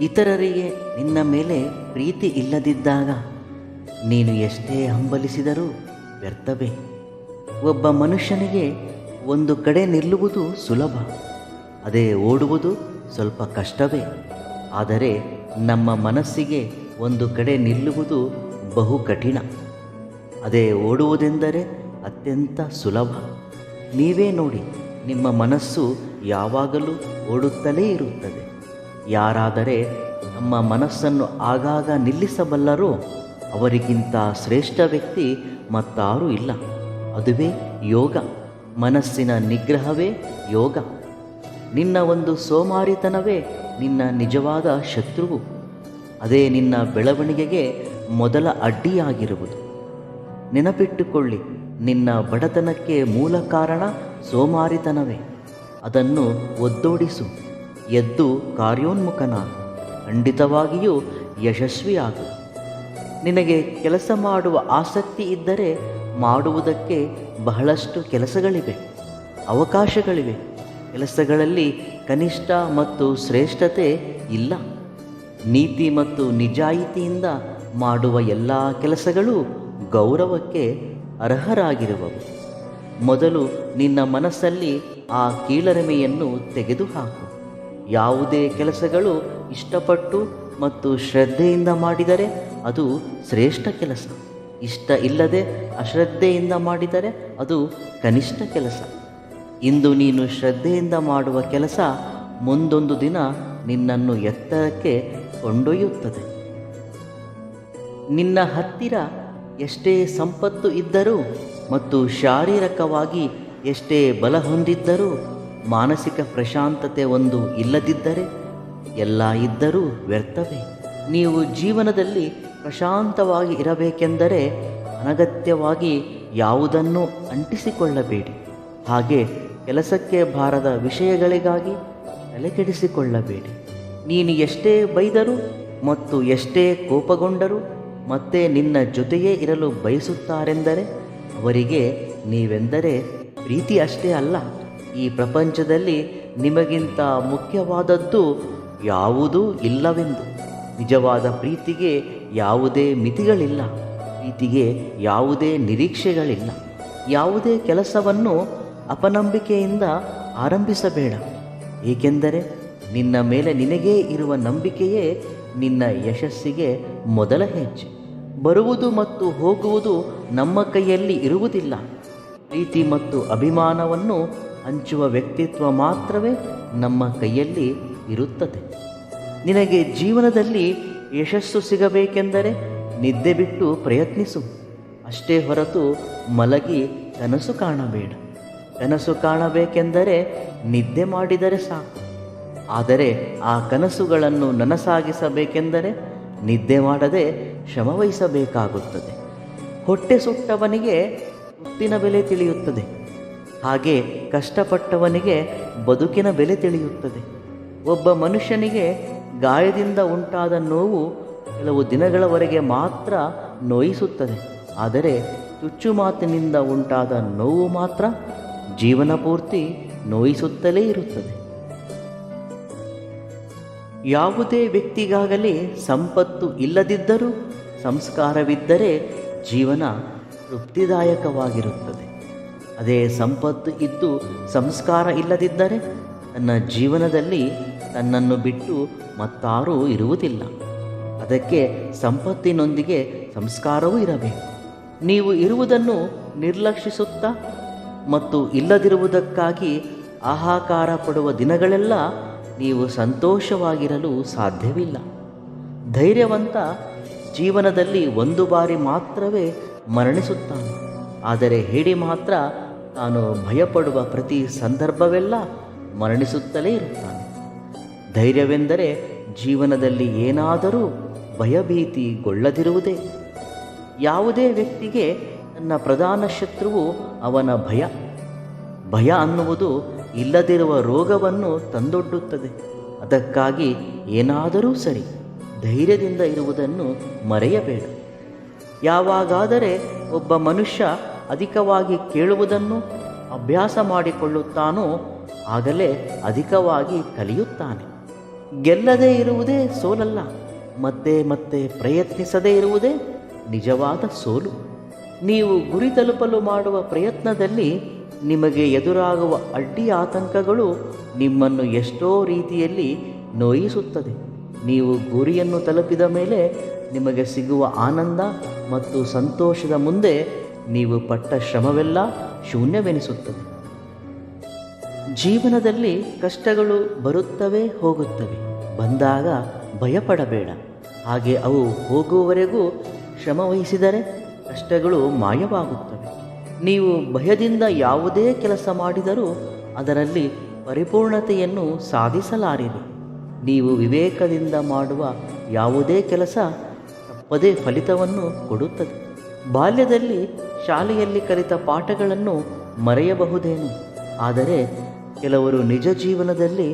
ಇತರರಿಗೆ ನಿನ್ನ ಮೇಲೆ ಪ್ರೀತಿ ಇಲ್ಲದಿದ್ದಾಗ ನೀನು ಎಷ್ಟೇ ಹಂಬಲಿಸಿದರೂ ವ್ಯರ್ಥವೇ. ಒಬ್ಬ ಮನುಷ್ಯನಿಗೆ ಒಂದು ಕಡೆ ನಿಲ್ಲುವುದು ಸುಲಭ, ಅದೇ ಓಡುವುದು ಸ್ವಲ್ಪ ಕಷ್ಟವೇ. ಆದರೆ ನಮ್ಮ ಮನಸ್ಸಿಗೆ ಒಂದು ಕಡೆ ನಿಲ್ಲುವುದು ಬಹು ಕಠಿಣ, ಅದೇ ಓಡುವುದೆಂದರೆ ಅತ್ಯಂತ ಸುಲಭ. ನೀವೇ ನೋಡಿ, ನಿಮ್ಮ ಮನಸ್ಸು ಯಾವಾಗಲೂ ಓಡುತ್ತಲೇ ಇರುತ್ತದೆ. ಯಾರಾದರೆ ನಮ್ಮ ಮನಸ್ಸನ್ನು ಆಗಾಗ ನಿಲ್ಲಿಸಬಲ್ಲರೋ ಅವರಿಗಿಂತ ಶ್ರೇಷ್ಠ ವ್ಯಕ್ತಿ ಮತ್ತಾರೂ ಇಲ್ಲ. ಅದುವೇ ಯೋಗ, ಮನಸ್ಸಿನ ನಿಗ್ರಹವೇ ಯೋಗ. ನಿನ್ನ ಒಂದು ಸೋಮಾರಿತನವೇ ನಿನ್ನ ನಿಜವಾದ ಶತ್ರುವು. ಅದೇ ನಿನ್ನ ಬೆಳವಣಿಗೆಗೆ ಮೊದಲ ಅಡ್ಡಿಯಾಗಿರುವುದು. ನೆನಪಿಟ್ಟುಕೊಳ್ಳಿ, ನಿನ್ನ ಬಡತನಕ್ಕೆ ಮೂಲ ಕಾರಣ ಸೋಮಾರಿತನವೇ. ಅದನ್ನು ಒದ್ದೋಡಿಸು, ಎದ್ದು ಕಾರ್ಯೋನ್ಮುಖನಾಗು, ಖಂಡಿತವಾಗಿಯೂ ಯಶಸ್ವಿಯಾಗು. ನಿನಗೆ ಕೆಲಸ ಮಾಡುವ ಆಸಕ್ತಿ ಇದ್ದರೆ ಮಾಡುವುದಕ್ಕೆ ಬಹಳಷ್ಟು ಕೆಲಸಗಳಿವೆ, ಅವಕಾಶಗಳಿವೆ. ಕೆಲಸಗಳಲ್ಲಿ ಕನಿಷ್ಠ ಮತ್ತು ಶ್ರೇಷ್ಠತೆ ಇಲ್ಲ. ನೀತಿ ಮತ್ತು ನಿಜಾಯಿತಿಯಿಂದ ಮಾಡುವ ಎಲ್ಲ ಕೆಲಸಗಳು ಗೌರವಕ್ಕೆ ಅರ್ಹರಾಗಿರುವವು. ಮೊದಲು ನಿನ್ನ ಮನಸ್ಸಲ್ಲಿ ಆ ಕೀಳರಿಮೆಯನ್ನು ತೆಗೆದುಹಾಕು. ಯಾವುದೇ ಕೆಲಸಗಳು ಇಷ್ಟಪಟ್ಟು ಮತ್ತು ಶ್ರದ್ಧೆಯಿಂದ ಮಾಡಿದರೆ ಅದು ಶ್ರೇಷ್ಠ ಕೆಲಸ. ಇಷ್ಟ ಇಲ್ಲದೆ ಅಶ್ರದ್ಧೆಯಿಂದ ಮಾಡಿದರೆ ಅದು ಕನಿಷ್ಠ ಕೆಲಸ. ಇಂದು ನೀನು ಶ್ರದ್ಧೆಯಿಂದ ಮಾಡುವ ಕೆಲಸ ಮುಂದೊಂದು ದಿನ ನಿನ್ನನ್ನು ಎತ್ತರಕ್ಕೆ ಕೊಂಡೊಯ್ಯುತ್ತದೆ. ನಿನ್ನ ಹತ್ತಿರ ಎಷ್ಟೇ ಸಂಪತ್ತು ಇದ್ದರೂ ಮತ್ತು ಶಾರೀರಿಕವಾಗಿ ಎಷ್ಟೇ ಬಲ ಹೊಂದಿದ್ದರೂ ಮಾನಸಿಕ ಪ್ರಶಾಂತತೆ ಒಂದು ಇಲ್ಲದಿದ್ದರೆ ಎಲ್ಲ ಇದ್ದರೂ ವ್ಯರ್ಥವೇ. ನೀವು ಜೀವನದಲ್ಲಿ ಪ್ರಶಾಂತವಾಗಿ ಇರಬೇಕೆಂದರೆ ಅನಗತ್ಯವಾಗಿ ಯಾವುದನ್ನು ಅಂಟಿಸಿಕೊಳ್ಳಬೇಡಿ. ಹಾಗೆ ಕೆಲಸಕ್ಕೆ ಬಾರದ ವಿಷಯಗಳಿಗಾಗಿ ತಲೆಕೆಡಿಸಿಕೊಳ್ಳಬೇಡಿ. ನೀನು ಎಷ್ಟೇ ಬೈದರೂ ಮತ್ತು ಎಷ್ಟೇ ಕೋಪಗೊಂಡರೂ ಮತ್ತೆ ನಿನ್ನ ಜೊತೆಯೇ ಇರಲು ಬಯಸುತ್ತಾರೆಂದರೆ ಅವರಿಗೆ ನೀವೆಂದರೆ ಪ್ರೀತಿ ಅಷ್ಟೇ ಅಲ್ಲ. ಈ ಪ್ರಪಂಚದಲ್ಲಿ ನಿಮಗಿಂತ ಮುಖ್ಯವಾದದ್ದು ಯಾವುದೂ ಇಲ್ಲವೆಂದು. ನಿಜವಾದ ಪ್ರೀತಿಗೆ ಯಾವುದೇ ಮಿತಿಗಳಿಲ್ಲ, ಪ್ರೀತಿಗೆ ಯಾವುದೇ ನಿರೀಕ್ಷೆಗಳಿಲ್ಲ. ಯಾವುದೇ ಕೆಲಸವನ್ನು ಅಪನಂಬಿಕೆಯಿಂದ ಆರಂಭಿಸಬೇಡ, ಏಕೆಂದರೆ ನಿನ್ನ ಮೇಲೆ ನಿನಗೇ ಇರುವ ನಂಬಿಕೆಯೇ ನಿನ್ನ ಯಶಸ್ಸಿಗೆ ಮೊದಲ ಹೆಜ್ಜೆ. ಬರುವುದು ಮತ್ತು ಹೋಗುವುದು ನಮ್ಮ ಕೈಯಲ್ಲಿ ಇರುವುದಿಲ್ಲ. ಪ್ರೀತಿ ಮತ್ತು ಅಭಿಮಾನವನ್ನು ಹಂಚುವ ವ್ಯಕ್ತಿತ್ವ ಮಾತ್ರವೇ ನಮ್ಮ ಕೈಯಲ್ಲಿ ಇರುತ್ತದೆ. ನಿನಗೆ ಜೀವನದಲ್ಲಿ ಯಶಸ್ಸು ಸಿಗಬೇಕೆಂದರೆ ನಿದ್ದೆ ಬಿಟ್ಟು ಪ್ರಯತ್ನಿಸು, ಅಷ್ಟೇ ಹೊರತು ಮಲಗಿ ಕನಸು ಕಾಣಬೇಡ. ಕನಸು ಕಾಣಬೇಕೆಂದರೆ ನಿದ್ದೆ ಮಾಡಿದರೆ ಸಾಕು. ಆದರೆ ಆ ಕನಸುಗಳನ್ನು ನನಸಾಗಿಸಬೇಕೆಂದರೆ ನಿದ್ದೆ ಮಾಡದೆ ಶ್ರಮವಹಿಸಬೇಕಾಗುತ್ತದೆ. ಹೊಟ್ಟೆ ಸುಟ್ಟವನಿಗೆ ತುತ್ತಿನ ಬೆಲೆ ತಿಳಿಯುತ್ತದೆ, ಹಾಗೆ ಕಷ್ಟಪಟ್ಟವನಿಗೆ ಬದುಕಿನ ಬೆಲೆ ತಿಳಿಯುತ್ತದೆ. ಒಬ್ಬ ಮನುಷ್ಯನಿಗೆ ಗಾಯದಿಂದ ಉಂಟಾದ ನೋವು ಕೆಲವು ದಿನಗಳವರೆಗೆ ಮಾತ್ರ ನೋಯಿಸುತ್ತದೆ, ಆದರೆ ಚುಚ್ಚು ಮಾತಿನಿಂದ ಉಂಟಾದ ನೋವು ಮಾತ್ರ ಜೀವನ ಪೂರ್ತಿ ನೋಯಿಸುತ್ತಲೇ ಇರುತ್ತದೆ. ಯಾವುದೇ ವ್ಯಕ್ತಿಗಾಗಲಿ ಸಂಪತ್ತು ಇಲ್ಲದಿದ್ದರೂ ಸಂಸ್ಕಾರವಿದ್ದರೆ ಜೀವನ ತೃಪ್ತಿದಾಯಕವಾಗಿರುತ್ತದೆ. ಅದೇ ಸಂಪತ್ತು ಇದ್ದು ಸಂಸ್ಕಾರ ಇಲ್ಲದಿದ್ದರೆ ತನ್ನ ಜೀವನದಲ್ಲಿ ತನ್ನನ್ನು ಬಿಟ್ಟು ಮತ್ತಾರೂ ಇರುವುದಿಲ್ಲ. ಅದಕ್ಕೆ ಸಂಪತ್ತಿನೊಂದಿಗೆ ಸಂಸ್ಕಾರವೂ ಇರಬೇಕು. ನೀವು ಇರುವುದನ್ನು ನಿರ್ಲಕ್ಷಿಸುತ್ತಾ ಮತ್ತು ಇಲ್ಲದಿರುವುದಕ್ಕಾಗಿ ಹಾಹಾಕಾರ ಪಡುವ ದಿನಗಳೆಲ್ಲ ನೀವು ಸಂತೋಷವಾಗಿರಲು ಸಾಧ್ಯವಿಲ್ಲ. ಧೈರ್ಯವಂತ ಜೀವನದಲ್ಲಿ ಒಂದು ಬಾರಿ ಮಾತ್ರವೇ ಮರಣಿಸುತ್ತಾನೆ, ಆದರೆ ಹೇಡಿ ಮಾತ್ರ ತಾನು ಭಯಪಡುವ ಪ್ರತಿ ಸಂದರ್ಭವೆಲ್ಲ ಮರಣಿಸುತ್ತಲೇ ಇರುತ್ತಾನೆ. ಧೈರ್ಯವೆಂದರೆ ಜೀವನದಲ್ಲಿ ಏನಾದರೂ ಭಯಭೀತಿಗೊಳ್ಳದಿರುವುದೇ. ಯಾವುದೇ ವ್ಯಕ್ತಿಗೆ ತನ್ನ ಪ್ರಧಾನ ಶತ್ರುವು ಅವನ ಭಯ. ಭಯ ಅನ್ನುವುದು ಇಲ್ಲದಿರುವ ರೋಗವನ್ನು ತಂದೊಡ್ಡುತ್ತದೆ. ಅದಕ್ಕಾಗಿ ಏನಾದರೂ ಸರಿ ಧೈರ್ಯದಿಂದ ಇರುವುದನ್ನು ಮರೆಯಬೇಡ. ಯಾವಾಗಾದರೆ ಒಬ್ಬ ಮನುಷ್ಯ ಅಧಿಕವಾಗಿ ಕೇಳುವುದನ್ನು ಅಭ್ಯಾಸ ಮಾಡಿಕೊಳ್ಳುತ್ತಾನೋ ಆಗಲೇ ಅಧಿಕವಾಗಿ ಕಲಿಯುತ್ತಾನೆ. ಗೆಲ್ಲದೇ ಇರುವುದೇ ಸೋಲಲ್ಲ, ಮತ್ತೆ ಮತ್ತೆ ಪ್ರಯತ್ನಿಸದೇ ಇರುವುದೇ ನಿಜವಾದ ಸೋಲು. ನೀವು ಗುರಿ ತಲುಪಲು ಮಾಡುವ ಪ್ರಯತ್ನದಲ್ಲಿ ನಿಮಗೆ ಎದುರಾಗುವ ಅಡ್ಡಿ ಆತಂಕಗಳು ನಿಮ್ಮನ್ನು ಎಷ್ಟೋ ರೀತಿಯಲ್ಲಿ ನೋಯಿಸುತ್ತದೆ. ನೀವು ಗುರಿಯನ್ನು ತಲುಪಿದ ಮೇಲೆ ನಿಮಗೆ ಸಿಗುವ ಆನಂದ ಮತ್ತು ಸಂತೋಷದ ಮುಂದೆ ನೀವು ಪಟ್ಟ ಶ್ರಮವೆಲ್ಲ ಶೂನ್ಯವೆನಿಸುತ್ತದೆ. ಜೀವನದಲ್ಲಿ ಕಷ್ಟಗಳು ಬರುತ್ತವೆ ಹೋಗುತ್ತವೆ. ಬಂದಾಗ ಭಯಪಡಬೇಡ. ಹಾಗೆ ಅವು ಹೋಗುವವರೆಗೂ ಶ್ರಮವಹಿಸಿದರೆ ಕಷ್ಟಗಳು ಮಾಯವಾಗುತ್ತವೆ. ನೀವು ಭಯದಿಂದ ಯಾವುದೇ ಕೆಲಸ ಮಾಡಿದರೂ ಅದರಲ್ಲಿ ಪರಿಪೂರ್ಣತೆಯನ್ನು ಸಾಧಿಸಲಾರಿರಿ. ನೀವು ವಿವೇಕದಿಂದ ಮಾಡುವ ಯಾವುದೇ ಕೆಲಸ ತಪ್ಪದೇ ಫಲಿತವನ್ನು ಕೊಡುತ್ತದೆ. ಬಾಲ್ಯದಲ್ಲಿ ಶಾಲೆಯಲ್ಲಿ ಕಲಿತ ಪಾಠಗಳನ್ನು ಮರೆಯಬಹುದೇನು, ಆದರೆ ಕೆಲವರು ನಿಜ ಜೀವನದಲ್ಲಿ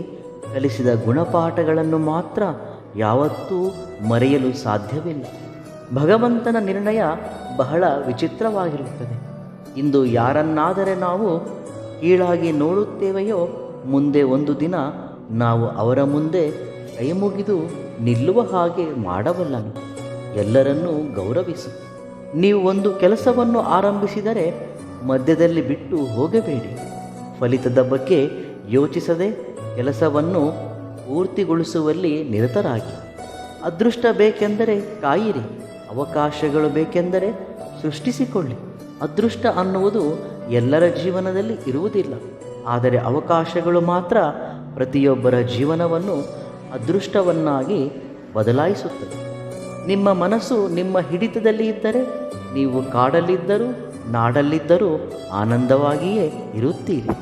ಕಲಿಸಿದ ಗುಣಪಾಠಗಳನ್ನು ಮಾತ್ರ ಯಾವತ್ತೂ ಮರೆಯಲು ಸಾಧ್ಯವಿಲ್ಲ. ಭಗವಂತನ ನಿರ್ಣಯ ಬಹಳ ವಿಚಿತ್ರವಾಗಿರುತ್ತದೆ. ಇಂದು ಯಾರನ್ನಾದರೆ ನಾವು ಕೀಳಾಗಿ ನೋಡುತ್ತೇವೆಯೋ, ಮುಂದೆ ಒಂದು ದಿನ ನಾವು ಅವರ ಮುಂದೆ ಕೈಮುಗಿದು ನಿಲ್ಲುವ ಹಾಗೆ ಮಾಡಬಲ್ಲನು. ಎಲ್ಲರನ್ನೂ ಗೌರವಿಸು. ನೀವು ಒಂದು ಕೆಲಸವನ್ನು ಆರಂಭಿಸಿದರೆ ಮಧ್ಯದಲ್ಲಿ ಬಿಟ್ಟು ಹೋಗಬೇಡಿ. ಫಲಿತದ ಬಗ್ಗೆ ಯೋಚಿಸದೆ ಕೆಲಸವನ್ನು ಪೂರ್ತಿಗೊಳಿಸುವಲ್ಲಿ ನಿರತರಾಗಿ. ಅದೃಷ್ಟ ಬೇಕೆಂದರೆ ಕಾಯಿರಿ, ಅವಕಾಶಗಳು ಬೇಕೆಂದರೆ ಸೃಷ್ಟಿಸಿಕೊಳ್ಳಿ. ಅದೃಷ್ಟ ಅನ್ನುವುದು ಎಲ್ಲರ ಜೀವನದಲ್ಲಿ ಇರುವುದಿಲ್ಲ, ಆದರೆ ಅವಕಾಶಗಳು ಮಾತ್ರ ಪ್ರತಿಯೊಬ್ಬರ ಜೀವನವನ್ನು ಅದೃಷ್ಟವನ್ನಾಗಿ ಬದಲಾಯಿಸುತ್ತದೆ. ನಿಮ್ಮ ಮನಸ್ಸು ನಿಮ್ಮ ಹಿಡಿತದಲ್ಲಿ ಇದ್ದರೆ ನೀವು ಕಾಡಲ್ಲಿದ್ದರೂ ನಾಡಲ್ಲಿದ್ದರೂ ಆನಂದವಾಗಿಯೇ ಇರುತ್ತೀರಿ.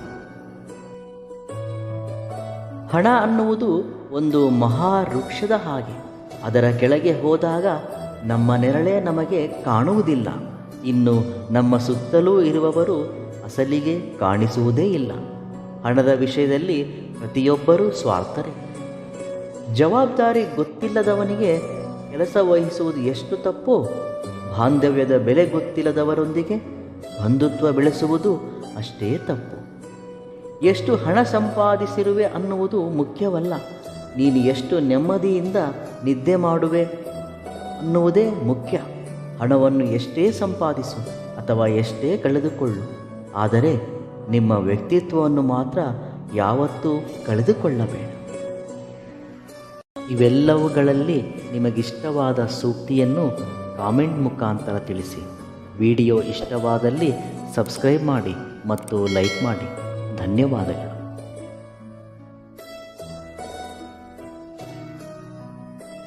ಹಣ ಅನ್ನುವುದು ಒಂದು ಮಹಾ ವೃಕ್ಷದ ಹಾಗೆ. ಅದರ ಕೆಳಗೆ ಹೋದಾಗ ನಮ್ಮ ನೆರಳೇ ನಮಗೆ ಕಾಣುವುದಿಲ್ಲ. ಇನ್ನು ನಮ್ಮ ಸುತ್ತಲೂ ಇರುವವರು ಅಸಲಿಗೆ ಕಾಣಿಸುವುದೇ ಇಲ್ಲ. ಹಣದ ವಿಷಯದಲ್ಲಿ ಪ್ರತಿಯೊಬ್ಬರೂ ಸ್ವಾರ್ಥರೇ. ಜವಾಬ್ದಾರಿ ಗೊತ್ತಿಲ್ಲದವನಿಗೆ ಕೆಲಸ ವಹಿಸುವುದು ಎಷ್ಟು ತಪ್ಪೋ, ಬಾಂಧವ್ಯದ ಬೆಲೆ ಗೊತ್ತಿಲ್ಲದವರೊಂದಿಗೆ ಬಂಧುತ್ವ ಬೆಳೆಸುವುದು ಅಷ್ಟೇ ತಪ್ಪು. ಎಷ್ಟು ಹಣ ಸಂಪಾದಿಸಿರುವೆ ಅನ್ನುವುದು ಮುಖ್ಯವಲ್ಲ, ನೀನು ಎಷ್ಟು ನೆಮ್ಮದಿಯಿಂದ ನಿದ್ದೆ ಮಾಡುವೆ ಅನ್ನುವುದೇ ಮುಖ್ಯ. ಹಣವನ್ನು ಎಷ್ಟೇ ಸಂಪಾದಿಸು ಅಥವಾ ಎಷ್ಟೇ ಕಳೆದುಕೊಳ್ಳು, ಆದರೆ ನಿಮ್ಮ ವ್ಯಕ್ತಿತ್ವವನ್ನು ಮಾತ್ರ ಯಾವತ್ತೂ ಕಳೆದುಕೊಳ್ಳಬೇಡ. ಇವೆಲ್ಲವುಗಳಲ್ಲಿ ನಿಮಗಿಷ್ಟವಾದ ಸೂಕ್ತಿಯನ್ನು ಕಾಮೆಂಟ್ ಮುಖಾಂತರ ತಿಳಿಸಿ. ವಿಡಿಯೋ ಇಷ್ಟವಾದಲ್ಲಿ ಸಬ್ಸ್ಕ್ರೈಬ್ ಮಾಡಿ ಮತ್ತು ಲೈಕ್ ಮಾಡಿ. ಧನ್ಯವಾದಗಳು.